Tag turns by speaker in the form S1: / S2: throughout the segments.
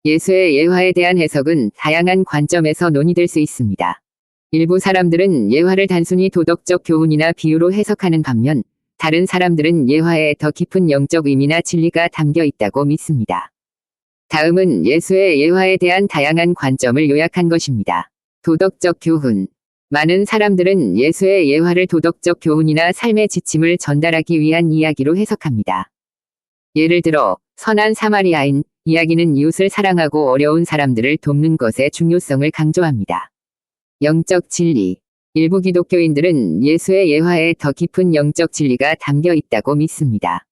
S1: 예수의 예화에 대한 해석은 다양한 관점에서 논의될 수 있습니다. 일부 사람들은 예화를 단순히 도덕적 교훈이나 비유로 해석하는 반면, 다른 사람들은 예화에 더 깊은 영적 의미나 진리가 담겨 있다고 믿습니다. 다음은 예수의 예화에 대한 다양한 관점을 요약한 것입니다. 도덕적 교훈. 많은 사람들은 예수의 예화를 도덕적 교훈이나 삶의 지침을 전달하기 위한 이야기로 해석합니다. 예를 들어, 선한 사마리아인 이야기는 이웃을 사랑하고 어려운 사람들을 돕는 것의 중요성을 강조합니다. 영적 진리. 일부 기독교인들은 예수의 예화에 더 깊은 영적 진리가 담겨 있다고 믿습니다.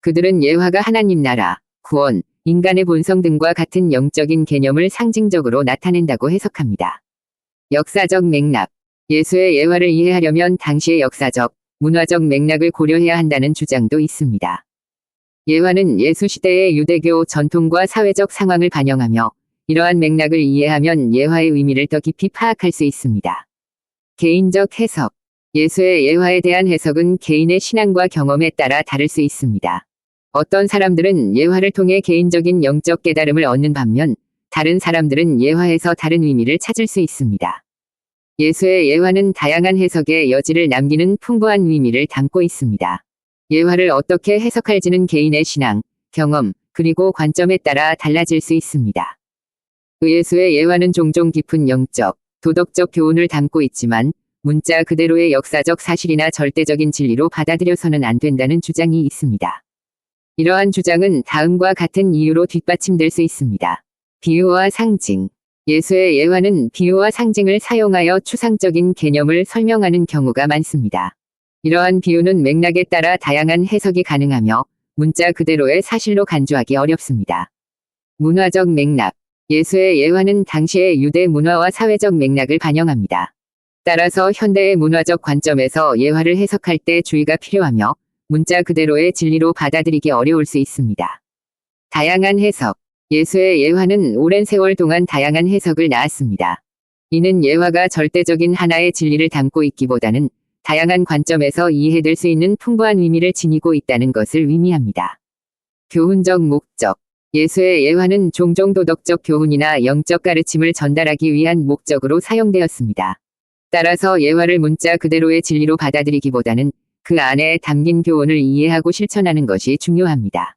S1: 그들은 예화가 하나님 나라, 구원, 인간의 본성 등과 같은 영적인 개념을 상징적으로 나타낸다고 해석합니다. 역사적 맥락. 예수의 예화를 이해하려면 당시의 역사적, 문화적 맥락을 고려해야 한다는 주장도 있습니다. 예화는 예수 시대의 유대교 전통과 사회적 상황을 반영하며 이러한 맥락을 이해하면 예화의 의미를 더 깊이 파악할 수 있습니다. 개인적 해석. 예수의 예화에 대한 해석은 개인의 신앙과 경험에 따라 다를 수 있습니다. 어떤 사람들은 예화를 통해 개인적인 영적 깨달음을 얻는 반면, 다른 사람들은 예화에서 다른 의미를 찾을 수 있습니다. 예수의 예화는 다양한 해석의 여지를 남기는 풍부한 의미를 담고 있습니다. 예화를 어떻게 해석할지는 개인의 신앙, 경험, 그리고 관점에 따라 달라질 수 있습니다. 예수의 예화는 종종 깊은 영적, 도덕적 교훈을 담고 있지만, 문자 그대로의 역사적 사실이나 절대적인 진리로 받아들여서는 안 된다는 주장이 있습니다. 이러한 주장은 다음과 같은 이유로 뒷받침될 수 있습니다. 비유와 상징. 예수의 예화는 비유와 상징을 사용하여 추상적인 개념을 설명하는 경우가 많습니다. 이러한 비유는 맥락에 따라 다양한 해석이 가능하며 문자 그대로의 사실로 간주하기 어렵습니다. 문화적 맥락. 예수의 예화는 당시의 유대 문화와 사회적 맥락을 반영합니다. 따라서 현대의 문화적 관점에서 예화를 해석할 때 주의가 필요하며 문자 그대로의 진리로 받아들이기 어려울 수 있습니다. 다양한 해석. 예수의 예화는 오랜 세월 동안 다양한 해석을 낳았습니다. 이는 예화가 절대적인 하나의 진리를 담고 있기보다는 다양한 관점에서 이해될 수 있는 풍부한 의미를 지니고 있다는 것을 의미합니다. 교훈적 목적. 예수의 예화는 종종 도덕적 교훈이나 영적 가르침을 전달하기 위한 목적으로 사용되었습니다. 따라서 예화를 문자 그대로의 진리로 받아들이기보다는 그 안에 담긴 교훈을 이해하고 실천하는 것이 중요합니다.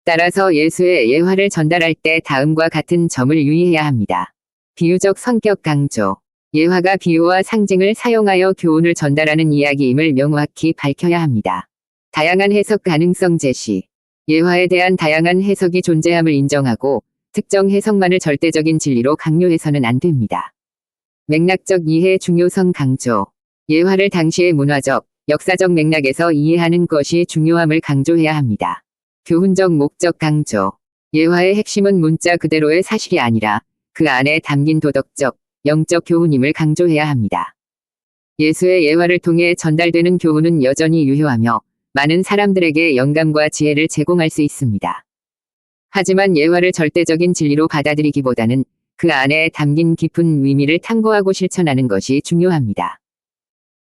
S1: 따라서 예수의 예화를 전달할 때 다음과 같은 점을 유의해야 합니다. 비유적 성격 강조. 예화가 비유와 상징을 사용하여 교훈을 전달하는 이야기임을 명확히 밝혀야 합니다. 다양한 해석 가능성 제시. 예화에 대한 다양한 해석이 존재함을 인정하고 특정 해석만을 절대적인 진리로 강요해서는 안 됩니다. 맥락적 이해 중요성 강조. 예화를 당시의 문화적, 역사적 맥락에서 이해하는 것이 중요함을 강조해야 합니다. 교훈적 목적 강조. 예화의 핵심은 문자 그대로의 사실이 아니라 그 안에 담긴 도덕적, 영적 교훈임을 강조해야 합니다. 예수의 예화를 통해 전달되는 교훈은 여전히 유효하며 많은 사람들에게 영감과 지혜를 제공할 수 있습니다. 하지만 예화를 절대적인 진리로 받아들이기보다는 그 안에 담긴 깊은 의미를 탐구하고 실천하는 것이 중요합니다.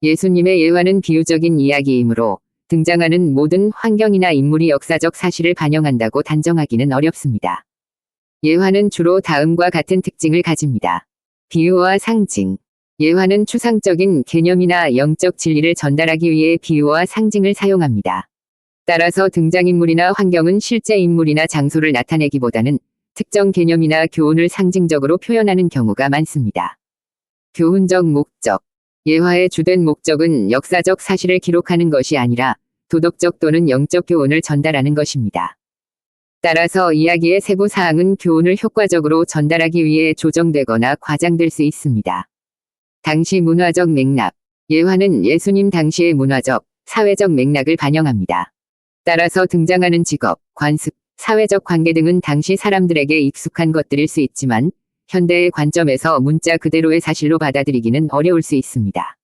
S1: 예수님의 예화는 비유적인 이야기이므로 등장하는 모든 환경이나 인물이 역사적 사실을 반영한다고 단정하기는 어렵습니다. 예화는 주로 다음과 같은 특징을 가집니다. 비유와 상징. 예화는 추상적인 개념이나 영적 진리를 전달하기 위해 비유와 상징을 사용합니다. 따라서 등장인물이나 환경은 실제 인물이나 장소를 나타내기보다는 특정 개념이나 교훈을 상징적으로 표현하는 경우가 많습니다. 교훈적 목적. 예화의 주된 목적은 역사적 사실을 기록하는 것이 아니라 도덕적 또는 영적 교훈을 전달하는 것입니다. 따라서 이야기의 세부 사항은 교훈을 효과적으로 전달하기 위해 조정되거나 과장될 수 있습니다. 당시 문화적 맥락. 예화는 예수님 당시의 문화적, 사회적 맥락을 반영합니다. 따라서 등장하는 직업, 관습, 사회적 관계 등은 당시 사람들에게 익숙한 것들일 수 있지만 현대의 관점에서 문자 그대로의 사실로 받아들이기는 어려울 수 있습니다.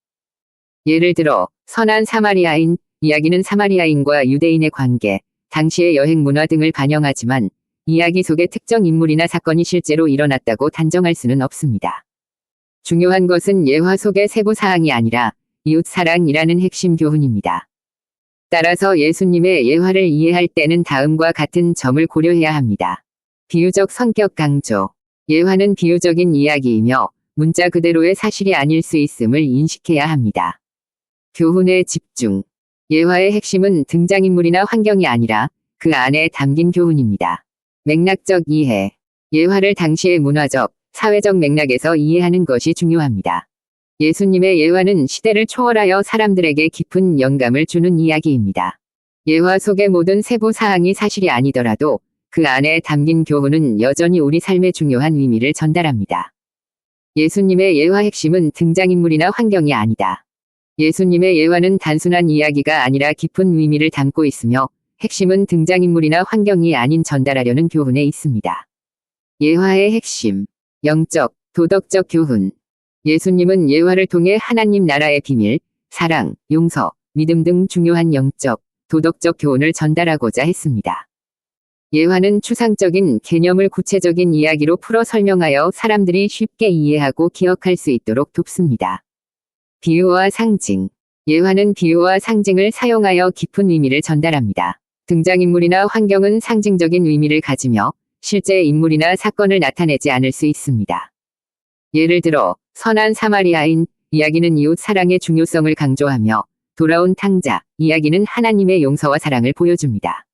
S1: 예를 들어 선한 사마리아인 이야기는 사마리아인과 유대인의 관계, 당시의 여행 문화 등을 반영하지만 이야기 속의 특정 인물이나 사건이 실제로 일어났다고 단정할 수는 없습니다. 중요한 것은 예화 속의 세부 사항이 아니라 이웃사랑이라는 핵심 교훈입니다. 따라서 예수님의 예화를 이해할 때는 다음과 같은 점을 고려해야 합니다. 비유적 성격 강조. 예화는 비유적인 이야기이며 문자 그대로의 사실이 아닐 수 있음을 인식해야 합니다. 교훈에 집중. 예화의 핵심은 등장인물이나 환경이 아니라 그 안에 담긴 교훈입니다. 맥락적 이해. 예화를 당시의 문화적, 사회적 맥락에서 이해하는 것이 중요합니다. 예수님의 예화는 시대를 초월하여 사람들에게 깊은 영감을 주는 이야기입니다. 예화 속의 모든 세부 사항이 사실이 아니더라도 그 안에 담긴 교훈은 여전히 우리 삶에 중요한 의미를 전달합니다. 예수님의 예화 핵심은 등장인물이나 환경이 아니다. 예수님의 예화는 단순한 이야기가 아니라 깊은 의미를 담고 있으며 핵심은 등장인물이나 환경이 아닌 전달하려는 교훈에 있습니다. 예화의 핵심. 영적, 도덕적 교훈. 예수님은 예화를 통해 하나님 나라의 비밀, 사랑, 용서, 믿음 등 중요한 영적, 도덕적 교훈을 전달하고자 했습니다. 예화는 추상적인 개념을 구체적인 이야기로 풀어 설명하여 사람들이 쉽게 이해하고 기억할 수 있도록 돕습니다. 비유와 상징. 예화는 비유와 상징을 사용하여 깊은 의미를 전달합니다. 등장인물이나 환경은 상징적인 의미를 가지며 실제 인물이나 사건을 나타내지 않을 수 있습니다. 예를 들어 선한 사마리아인 이야기는 이웃 사랑의 중요성을 강조하며 돌아온 탕자 이야기는 하나님의 용서와 사랑을 보여줍니다.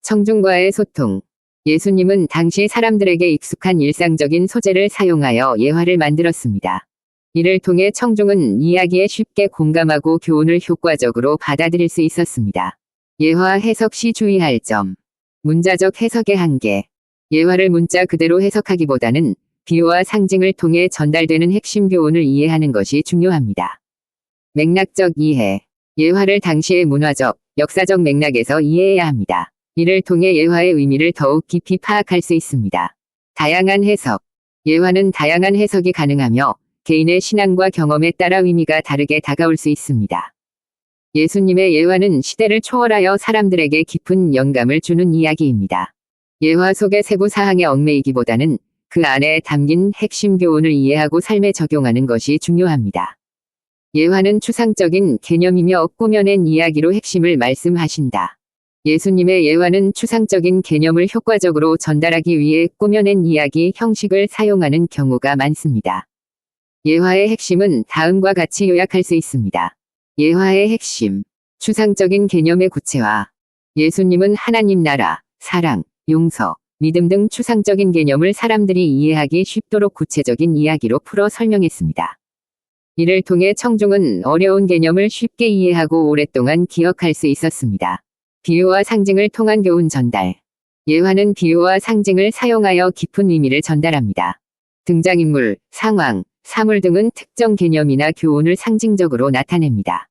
S1: 청중과의 소통. 예수님은 당시 사람들에게 익숙한 일상적인 소재를 사용하여 예화를 만들었습니다. 이를 통해 청중은 이야기에 쉽게 공감하고 교훈을 효과적으로 받아들일 수 있었습니다. 예화 해석 시 주의할 점. 문자적 해석의 한계. 예화를 문자 그대로 해석하기보다는 비유와 상징을 통해 전달되는 핵심 교훈을 이해하는 것이 중요합니다. 맥락적 이해. 예화를 당시의 문화적, 역사적 맥락에서 이해해야 합니다. 이를 통해 예화의 의미를 더욱 깊이 파악할 수 있습니다. 다양한 해석. 예화는 다양한 해석이 가능하며 개인의 신앙과 경험에 따라 의미가 다르게 다가올 수 있습니다. 예수님의 예화는 시대를 초월하여 사람들에게 깊은 영감을 주는 이야기입니다. 예화 속의 세부 사항에 얽매이기보다는 그 안에 담긴 핵심 교훈을 이해하고 삶에 적용하는 것이 중요합니다. 예화는 추상적인 개념이며 꾸며낸 이야기로 핵심을 말씀하신다. 예수님의 예화는 추상적인 개념을 효과적으로 전달하기 위해 꾸며낸 이야기 형식을 사용하는 경우가 많습니다. 예화의 핵심은 다음과 같이 요약할 수 있습니다. 예화의 핵심. 추상적인 개념의 구체화. 예수님은 하나님 나라, 사랑, 용서, 믿음 등 추상적인 개념을 사람들이 이해하기 쉽도록 구체적인 이야기로 풀어 설명했습니다. 이를 통해 청중은 어려운 개념을 쉽게 이해하고 오랫동안 기억할 수 있었습니다. 비유와 상징을 통한 교훈 전달. 예화는 비유와 상징을 사용하여 깊은 의미를 전달합니다. 등장인물, 상황, 사물 등은 특정 개념이나 교훈을 상징적으로 나타냅니다.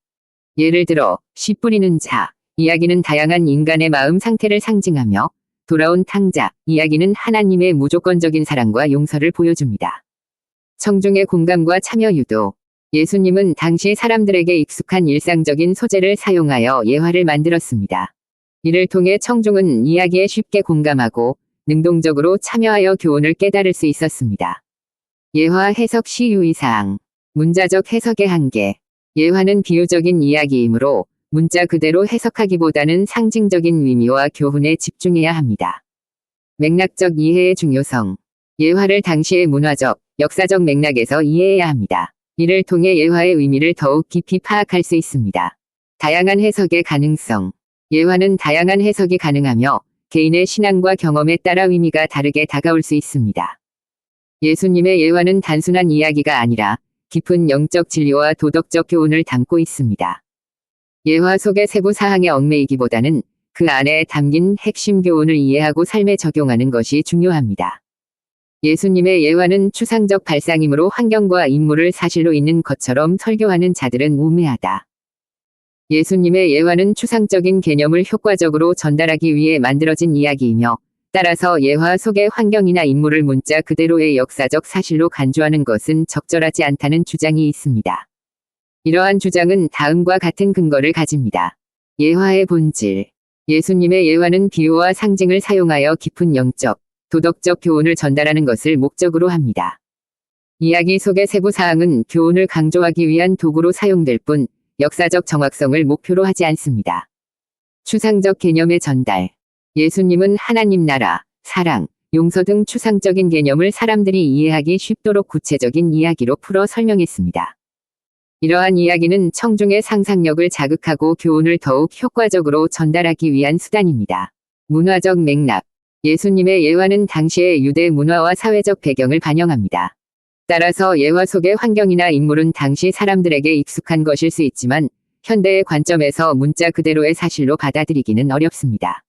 S1: 예를 들어 씨 뿌리는 자 이야기는 다양한 인간의 마음 상태를 상징하며 돌아온 탕자 이야기는 하나님의 무조건적인 사랑과 용서를 보여줍니다. 청중의 공감과 참여 유도. 예수님은 당시 사람들에게 익숙한 일상적인 소재를 사용하여 예화를 만들었습니다. 이를 통해 청중은 이야기에 쉽게 공감하고 능동적으로 참여하여 교훈을 깨달을 수 있었습니다. 예화 해석 시 유의사항. 문자적 해석의 한계. 예화는 비유적인 이야기이므로 문자 그대로 해석하기보다는 상징적인 의미와 교훈에 집중해야 합니다. 맥락적 이해의 중요성. 예화를 당시의 문화적, 역사적 맥락에서 이해해야 합니다. 이를 통해 예화의 의미를 더욱 깊이 파악할 수 있습니다. 다양한 해석의 가능성. 예화는 다양한 해석이 가능하며 개인의 신앙과 경험에 따라 의미가 다르게 다가올 수 있습니다. 예수님의 예화는 단순한 이야기가 아니라 깊은 영적 진리와 도덕적 교훈을 담고 있습니다. 예화 속의 세부 사항에 얽매이기보다는 그 안에 담긴 핵심 교훈을 이해하고 삶에 적용하는 것이 중요합니다. 예수님의 예화는 추상적 발상이므로 환경과 인물을 사실로 있는 것처럼 설교하는 자들은 우매하다. 예수님의 예화는 추상적인 개념을 효과적으로 전달하기 위해 만들어진 이야기이며 따라서 예화 속의 환경이나 인물을 문자 그대로의 역사적 사실로 간주하는 것은 적절하지 않다는 주장이 있습니다. 이러한 주장은 다음과 같은 근거를 가집니다. 예화의 본질. 예수님의 예화는 비유와 상징을 사용하여 깊은 영적, 도덕적 교훈을 전달하는 것을 목적으로 합니다. 이야기 속의 세부 사항은 교훈을 강조하기 위한 도구로 사용될 뿐 역사적 정확성을 목표로 하지 않습니다. 추상적 개념의 전달. 예수님은 하나님 나라, 사랑, 용서 등 추상적인 개념을 사람들이 이해하기 쉽도록 구체적인 이야기로 풀어 설명했습니다. 이러한 이야기는 청중의 상상력을 자극하고 교훈을 더욱 효과적으로 전달하기 위한 수단입니다. 문화적 맥락. 예수님의 예화는 당시의 유대 문화와 사회적 배경을 반영합니다. 따라서 예화 속의 환경이나 인물은 당시 사람들에게 익숙한 것일 수 있지만 현대의 관점에서 문자 그대로의 사실로 받아들이기는 어렵습니다.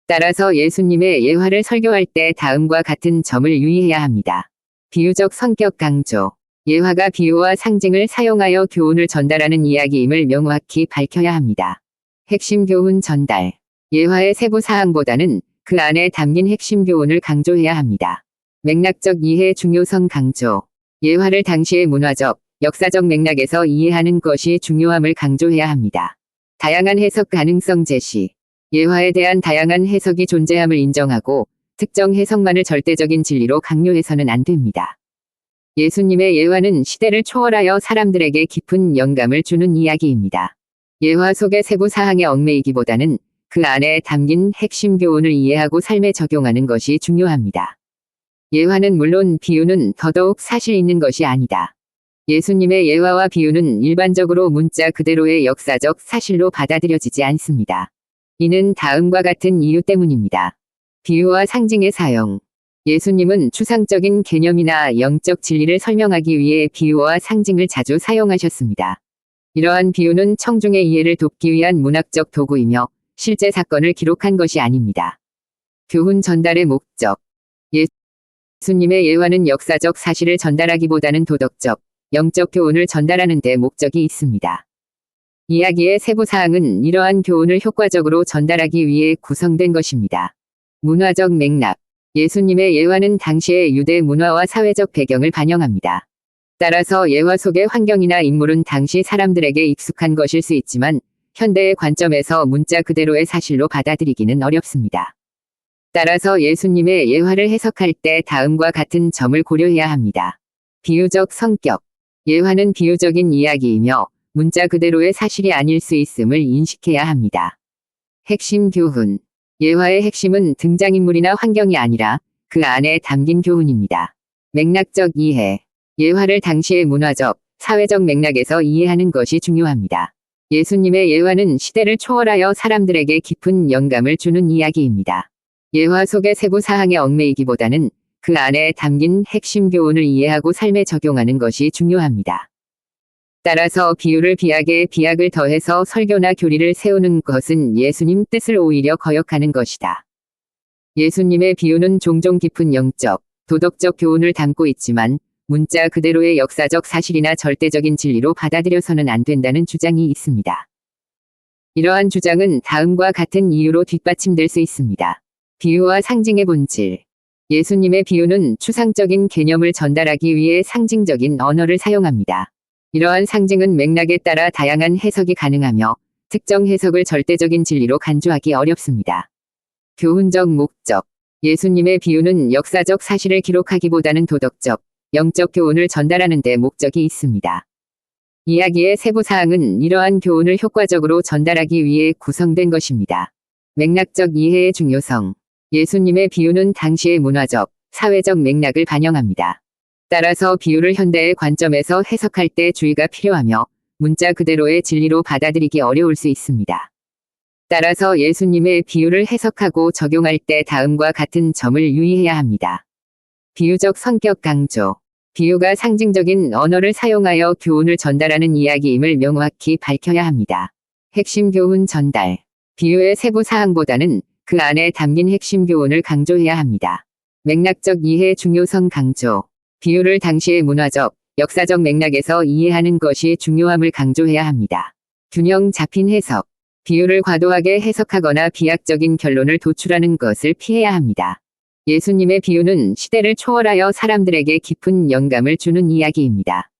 S1: 따라서 예수님의 예화를 설교할 때 다음과 같은 점을 유의해야 합니다. 비유적 성격 강조. 예화가 비유와 상징을 사용하여 교훈을 전달하는 이야기임을 명확히 밝혀야 합니다. 핵심 교훈 전달. 예화의 세부 사항보다는 그 안에 담긴 핵심 교훈을 강조해야 합니다. 맥락적 이해 중요성 강조. 예화를 당시의 문화적, 역사적 맥락에서 이해하는 것이 중요함을 강조해야 합니다. 다양한 해석 가능성 제시. 예화에 대한 다양한 해석이 존재함을 인정하고 특정 해석만을 절대적인 진리로 강요해서는 안 됩니다. 예수님의 예화는 시대를 초월하여 사람들에게 깊은 영감을 주는 이야기입니다. 예화 속의 세부 사항에 얽매이기보다는 그 안에 담긴 핵심 교훈을 이해하고 삶에 적용하는 것이 중요합니다. 예화는 물론 비유는 더더욱 사실 있는 것이 아니다. 예수님의 예화와 비유는 일반적으로 문자 그대로의 역사적 사실로 받아들여지지 않습니다. 이는 다음과 같은 이유 때문입니다. 비유와 상징의 사용. 예수님은 추상적인 개념이나 영적 진리를 설명하기 위해 비유와 상징을 자주 사용하셨습니다. 이러한 비유는 청중의 이해를 돕기 위한 문학적 도구이며 실제 사건을 기록한 것이 아닙니다. 교훈 전달의 목적. 예수님의 예화는 역사적 사실을 전달하기보다는 도덕적, 영적 교훈을 전달하는 데 목적이 있습니다. 이야기의 세부 사항은 이러한 교훈을 효과적으로 전달하기 위해 구성된 것입니다. 문화적 맥락. 예수님의 예화는 당시의 유대 문화와 사회적 배경을 반영합니다. 따라서 예화 속의 환경이나 인물은 당시 사람들에게 익숙한 것일 수 있지만 현대의 관점에서 문자 그대로의 사실로 받아들이기는 어렵습니다. 따라서 예수님의 예화를 해석할 때 다음과 같은 점을 고려해야 합니다. 비유적 성격. 예화는 비유적인 이야기이며 문자 그대로의 사실이 아닐 수 있음을 인식해야 합니다. 핵심 교훈. 예화의 핵심은 등장인물이나 환경이 아니라 그 안에 담긴 교훈입니다. 맥락적 이해. 예화를 당시의 문화적, 사회적 맥락에서 이해하는 것이 중요합니다. 예수님의 예화는 시대를 초월하여 사람들에게 깊은 영감을 주는 이야기입니다. 예화 속의 세부 사항에 얽매이기보다는 그 안에 담긴 핵심 교훈을 이해하고 삶에 적용하는 것이 중요합니다. 따라서 비유를 비약에 비약을 더해서 설교나 교리를 세우는 것은 예수님 뜻을 오히려 거역하는 것이다. 예수님의 비유는 종종 깊은 영적, 도덕적 교훈을 담고 있지만 문자 그대로의 역사적 사실이나 절대적인 진리로 받아들여서는 안 된다는 주장이 있습니다. 이러한 주장은 다음과 같은 이유로 뒷받침될 수 있습니다. 비유와 상징의 본질. 예수님의 비유는 추상적인 개념을 전달하기 위해 상징적인 언어를 사용합니다. 이러한 상징은 맥락에 따라 다양한 해석이 가능하며 특정 해석을 절대적인 진리로 간주하기 어렵습니다. 교훈적 목적. 예수님의 비유는 역사적 사실을 기록하기보다는 도덕적, 영적 교훈을 전달하는 데 목적이 있습니다. 이야기의 세부 사항은 이러한 교훈을 효과적으로 전달하기 위해 구성된 것입니다. 맥락적 이해의 중요성. 예수님의 비유는 당시의 문화적, 사회적 맥락을 반영합니다. 따라서 비유를 현대의 관점에서 해석할 때 주의가 필요하며 문자 그대로의 진리로 받아들이기 어려울 수 있습니다. 따라서 예수님의 비유를 해석하고 적용할 때 다음과 같은 점을 유의해야 합니다. 비유적 성격 강조. 비유가 상징적인 언어를 사용하여 교훈을 전달하는 이야기임을 명확히 밝혀야 합니다. 핵심 교훈 전달. 비유의 세부 사항보다는 그 안에 담긴 핵심 교훈을 강조해야 합니다. 맥락적 이해 중요성 강조. 비유를 당시의 문화적, 역사적 맥락에서 이해하는 것이 중요함을 강조해야 합니다. 균형 잡힌 해석. 비유를 과도하게 해석하거나 비약적인 결론을 도출하는 것을 피해야 합니다. 예수님의 비유는 시대를 초월하여 사람들에게 깊은 영감을 주는 이야기입니다.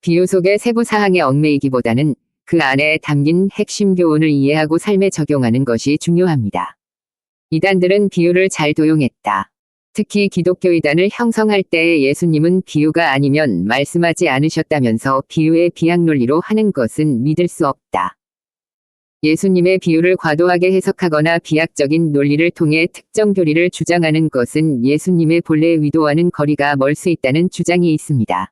S1: 비유 속의 세부 사항에 얽매이기보다는 그 안에 담긴 핵심 교훈을 이해하고 삶에 적용하는 것이 중요합니다. 이단들은 비유를 잘 도용했다. 특히 기독교 이단을 형성할 때에 예수님은 비유가 아니면 말씀하지 않으셨다면서 비유의 비약 논리로 하는 것은 믿을 수 없다. 예수님의 비유를 과도하게 해석하거나 비약적인 논리를 통해 특정 교리를 주장하는 것은 예수님의 본래 의도와는 거리가 멀 수 있다는 주장이 있습니다.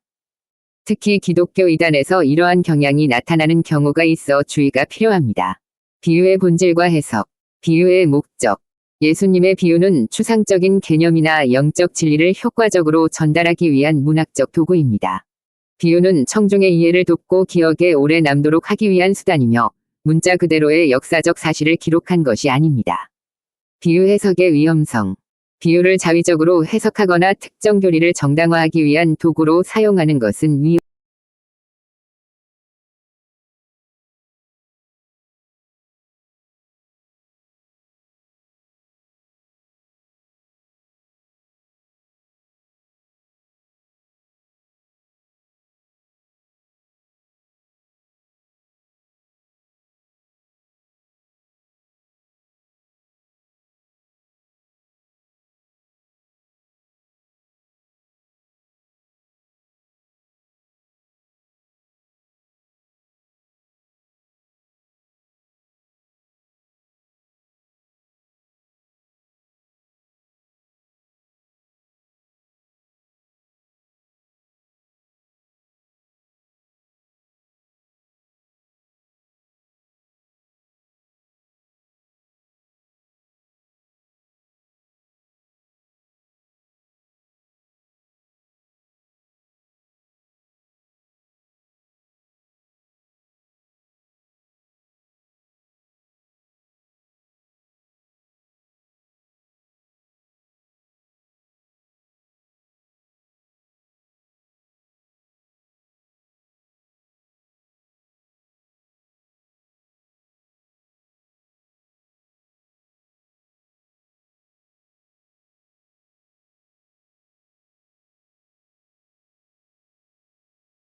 S1: 특히 기독교 이단에서 이러한 경향이 나타나는 경우가 있어 주의가 필요합니다. 비유의 본질과 해석, 비유의 목적. 예수님의 비유는 추상적인 개념이나 영적 진리를 효과적으로 전달하기 위한 문학적 도구입니다. 비유는 청중의 이해를 돕고 기억에 오래 남도록 하기 위한 수단이며 문자 그대로의 역사적 사실을 기록한 것이 아닙니다. 비유 해석의 위험성. 비유를 자의적으로 해석하거나 특정 교리를 정당화하기 위한 도구로 사용하는 것은